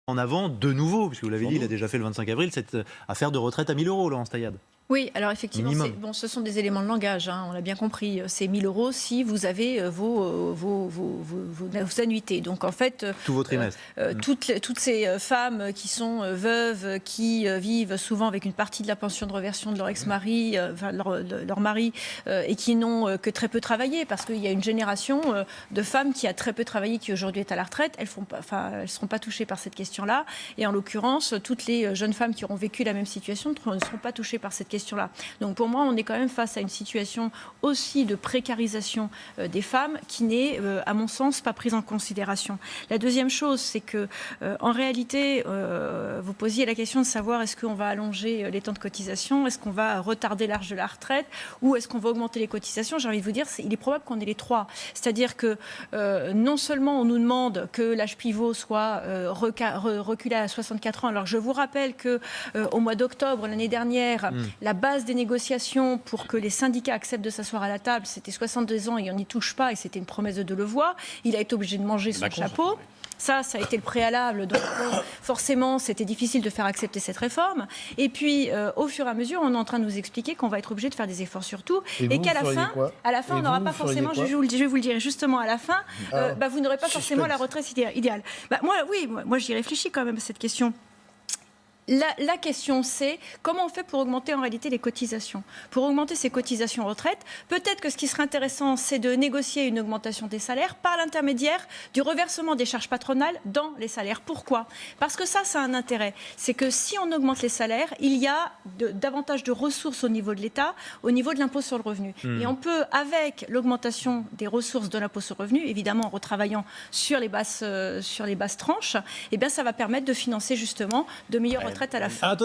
en avant de nouveau, puisque vous l'avez dit, il a déjà fait le 25 avril, cette affaire de retraite à 1 000 €, Laurence Taillade. Oui, alors effectivement, Minimum. bon, ce sont des éléments de langage, hein, on l'a bien compris. C'est 1 000 € si vous avez vos annuités. Donc en fait, Tous vos trimestres. toutes ces femmes qui sont veuves, qui vivent souvent avec une partie de la pension de réversion de leur ex-mari, enfin, leur mari, et qui n'ont que très peu travaillé, parce qu'il y a une génération de femmes qui a très peu travaillé, qui aujourd'hui est à la retraite, elles ne seront pas touchées par cette question-là. Et en l'occurrence, toutes les jeunes femmes qui auront vécu la même situation ne seront pas touchées par cette question-là. Donc pour moi, on est quand même face à une situation aussi de précarisation des femmes qui n'est, à mon sens, pas prise en considération. La deuxième chose, c'est que, en réalité, vous posiez la question de savoir est-ce qu'on va allonger les temps de cotisation, est-ce qu'on va retarder l'âge de la retraite ou est-ce qu'on va augmenter les cotisations. J'ai envie de vous dire, il est probable qu'on ait les trois. C'est-à-dire que non seulement on nous demande que l'âge pivot soit reculé à 64 ans, alors je vous rappelle qu'au mois d'octobre l'année dernière, la base des négociations pour que les syndicats acceptent de s'asseoir à la table, c'était 62 ans et on n'y touche pas, et c'était une promesse de Delevoye. Il a été obligé de manger son chapeau. Ça a été le préalable. Donc, forcément, c'était difficile de faire accepter cette réforme. Et puis, au fur et à mesure, on est en train de nous expliquer qu'on va être obligé de faire des efforts sur tout. Et qu'à la fin, on n'aura pas forcément, je vais vous le dire justement, à la fin, vous n'aurez pas forcément la retraite idéale. Moi, j'y réfléchis quand même à cette question. La question, c'est comment on fait pour augmenter en réalité les cotisations. Pour augmenter ces cotisations retraite, peut-être que ce qui serait intéressant, c'est de négocier une augmentation des salaires par l'intermédiaire du reversement des charges patronales dans les salaires. Pourquoi ? Parce que ça a un intérêt. C'est que si on augmente les salaires, il y a davantage de ressources au niveau de l'État, au niveau de l'impôt sur le revenu. Et on peut, avec l'augmentation des ressources de l'impôt sur le revenu, évidemment en retravaillant sur les basses tranches, eh bien, ça va permettre de financer justement de meilleures retraites à la fin.